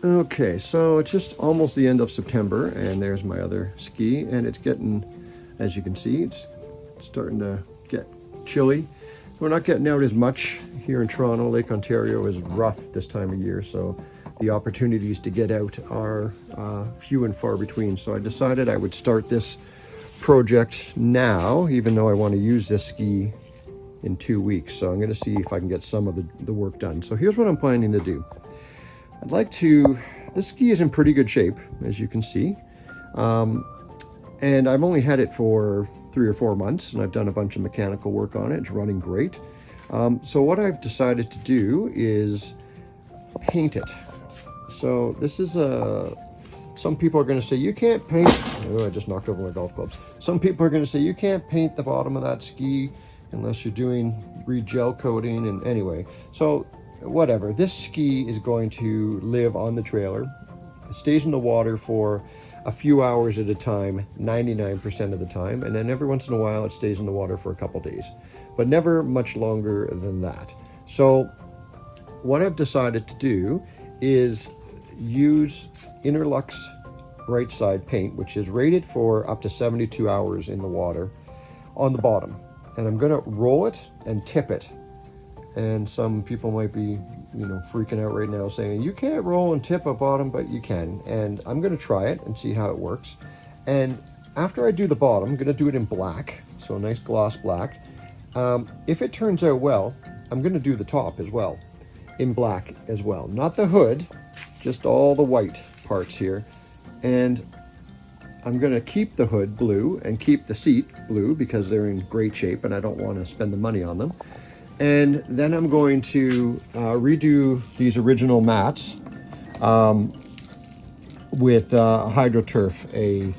Okay, so it's just almost the end of September, and there's my other ski, and it's getting, as you can see, it's starting to get chilly. We're not getting out as much here in Toronto. Lake Ontario is rough this time of year, so the opportunities to get out are few and far between. So I decided I would start this project now, even though I want to use this ski in 2 weeks. So I'm going to see if I can get some of the work done. So here's what I'm planning to do. I'd like to, this ski is in pretty good shape, as you can see. And I've only had it for 3 or 4 months, and I've done a bunch of mechanical work on it. It's running great. So what I've decided to do is paint it. So this is some people are going to say, you can't paint, oh, I just knocked over my golf clubs. Some people are going to say, you can't paint the bottom of that ski unless you're doing re-gel coating, and anyway. So whatever, this ski is going to live on the trailer. It stays in the water for a few hours at a time, 99% of the time, and then every once in a while it stays in the water for a couple days, but never much longer than that. So what I've decided to do is use Interlux right side paint, which is rated for up to 72 hours in the water, on the bottom, and I'm going to roll it and tip it. And some people might be, freaking out right now saying, you can't roll and tip a bottom, but you can. And I'm going to try it and see how it works. And after I do the bottom, I'm going to do it in black, so a nice gloss black. If it turns out well, I'm going to do the top as well, in black as well. Not the hood, just all the white parts here. And I'm going to keep the hood blue and keep the seat blue because they're in great shape and I don't want to spend the money on them. And then I'm going to redo these original mats with HydroTurf, a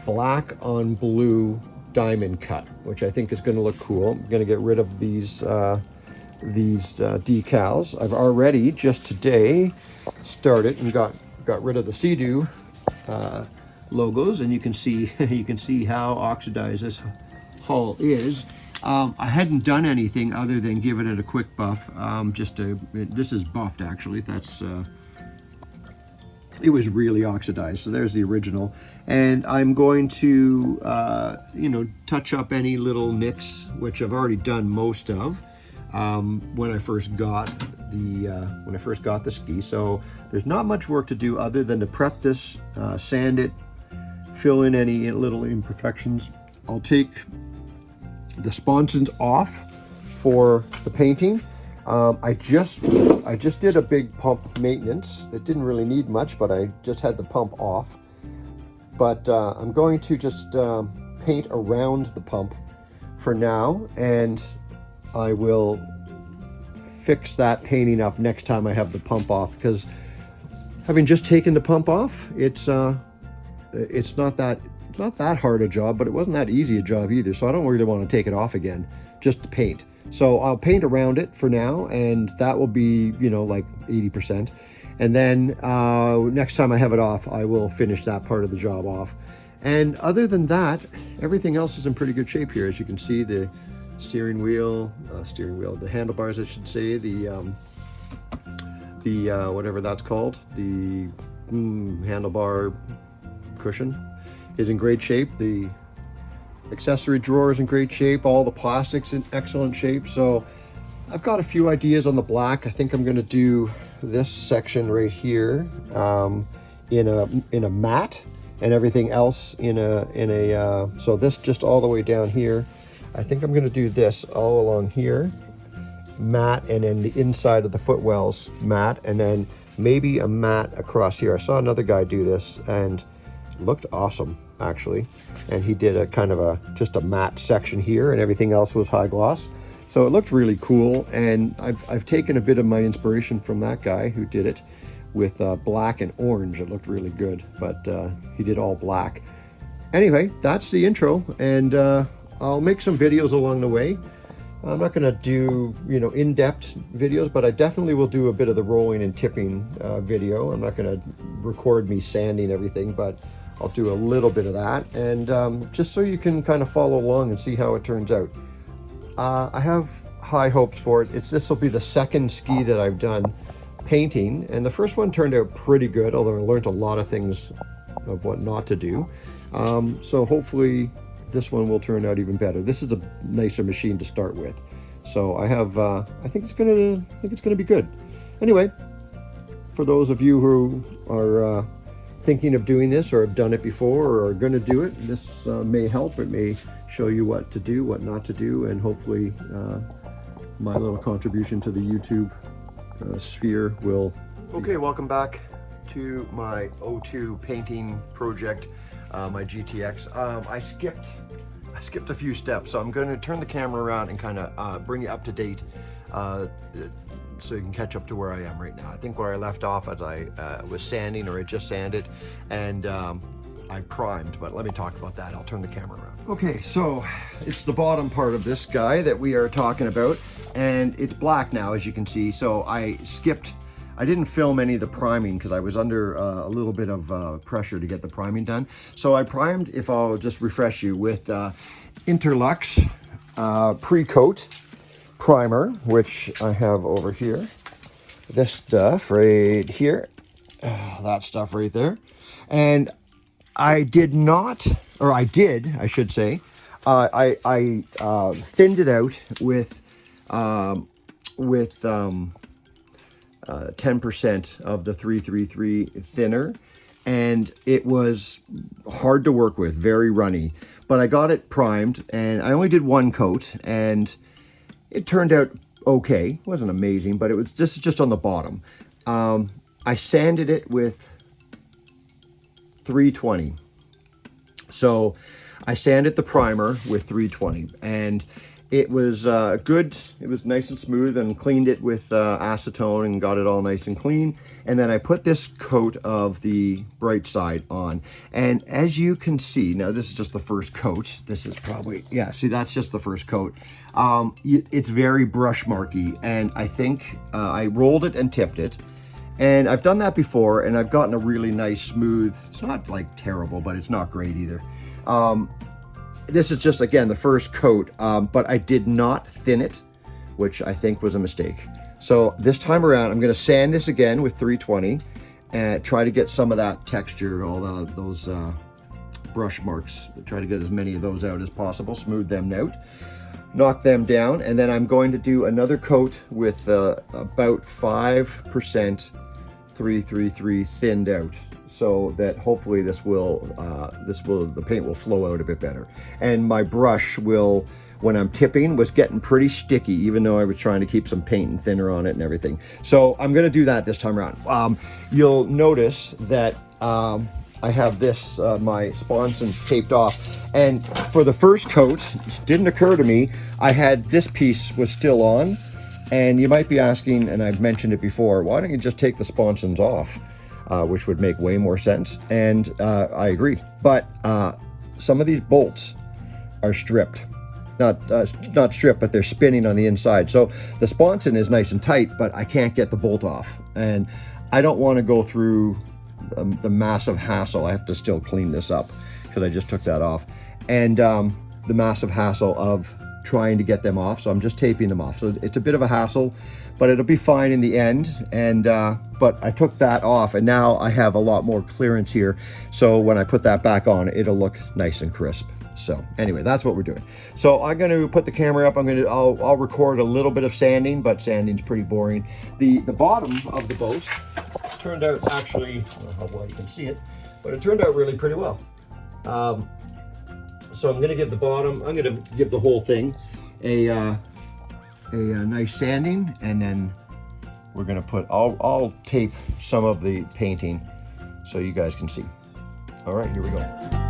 black on blue diamond cut, which I think is going to look cool. I'm going to get rid of these decals. I've already just today started and got rid of the Seadoo logos, and you can see how oxidized this hull is. I hadn't done anything other than giving it a quick buff. This is buffed actually. It was really oxidized. So there's the original. And I'm going to, touch up any little nicks, which I've already done most of when I first got the ski. So there's not much work to do other than to prep this, sand it, fill in any little imperfections. I'll take the sponsons off for the painting. I just did a big pump maintenance. It didn't really need much, but I just had the pump off. But I'm going to just paint around the pump for now, and I will fix that painting up next time I have the pump off, because having just taken the pump off, it's not that hard a job, but it wasn't that easy a job either. So I don't really want to take it off again, just to paint. So I'll paint around it for now, and that will be, like 80%. And then next time I have it off, I will finish that part of the job off. And other than that, everything else is in pretty good shape here. As you can see, the the handlebars, I should say, the whatever that's called, the handlebar cushion is in great shape. The accessory drawer is in great shape. All the plastics in excellent shape. So I've got a few ideas on the black. I think I'm going to do this section right here in a matte, and everything else in a so this just all the way down here. I think I'm going to do this all along here, matte, and then the inside of the footwells matte, and then maybe a matte across here. I saw another guy do this and it looked awesome actually, and he did a kind of just a matte section here, and everything else was high gloss. So it looked really cool, and I've taken a bit of my inspiration from that guy who did it with black and orange. It looked really good, but he did all black. Anyway, that's the intro, and I'll make some videos along the way. I'm not going to do, in-depth videos, but I definitely will do a bit of the rolling and tipping video. I'm not going to record me sanding everything, but I'll do a little bit of that, and just so you can kind of follow along and see how it turns out. I have high hopes for it. This will be the second ski that I've done painting, and the first one turned out pretty good, although I learned a lot of things of what not to do. So hopefully this one will turn out even better. This is a nicer machine to start with, so I have I think it's gonna be good. Anyway, for those of you who are thinking of doing this or have done it before or are going to do it, this may help. It may show you what to do, what not to do, and hopefully my little contribution to the YouTube sphere will. Okay, welcome back to my O2 painting project, my GTX. I skipped a few steps, so I'm going to turn the camera around and kind of bring you up to date, so you can catch up to where I am right now. I think where I left off as I was sanding, or I just sanded, and I primed, but let me talk about that. I'll turn the camera around. Okay, so it's the bottom part of this guy that we are talking about, and it's black now, as you can see. So I didn't film any of the priming because I was under a little bit of pressure to get the priming done. So I primed, if I'll just refresh you, with Interlux pre-coat primer, which I have over here. This stuff right here, that stuff right there. And I did not, or I did, I should say, I thinned it out with 10% of the 333 thinner, and it was hard to work with, very runny. But I got it primed, and I only did one coat, and it turned out okay. It wasn't amazing, but this is just on the bottom. I sanded it with 320. So I sanded the primer with 320, and it was good. It was nice and smooth, and cleaned it with acetone and got it all nice and clean. And then I put this coat of the bright side on, and as you can see, now this is just the first coat. This is probably, yeah, see, that's just the first coat. It's very brush marky, and I think I rolled it and tipped it. And I've done that before, and I've gotten a really nice smooth, it's not like terrible, but it's not great either. This is just, again, the first coat, but I did not thin it, which I think was a mistake. So this time around, I'm going to sand this again with 320 and try to get some of that texture, all those brush marks, try to get as many of those out as possible, smooth them out, knock them down, and then I'm going to do another coat with about 5% 333 thinned out, so that hopefully the paint will flow out a bit better. And my brush will, when I'm tipping, was getting pretty sticky, even though I was trying to keep some paint and thinner on it and everything. So I'm going to do that this time around. You'll notice that I have this, my sponsons taped off, and for the first coat, it didn't occur to me, I had this piece was still on, and you might be asking, and I've mentioned it before, why don't you just take the sponsons off? Which would make way more sense, and I agree. But some of these bolts are stripped. Not stripped, but they're spinning on the inside. So the sponson is nice and tight, but I can't get the bolt off. And I don't want to go through the massive hassle. I have to still clean this up because I just took that off. And the massive hassle of trying to get them off. So I'm just taping them off. So it's a bit of a hassle, but it'll be fine in the end. And but I took that off, and now I have a lot more clearance here. So when I put that back on, it'll look nice and crisp. So anyway, that's what we're doing. So I'm going to put the camera up. I'll record a little bit of sanding, but sanding's pretty boring. The bottom of the boat turned out, actually, I don't know how well you can see it, but it turned out really pretty well. So I'm going to give the bottom, I'm going to give the whole thing a nice sanding, and then we're going to put, I'll tape some of the painting so you guys can see. All right, here we go.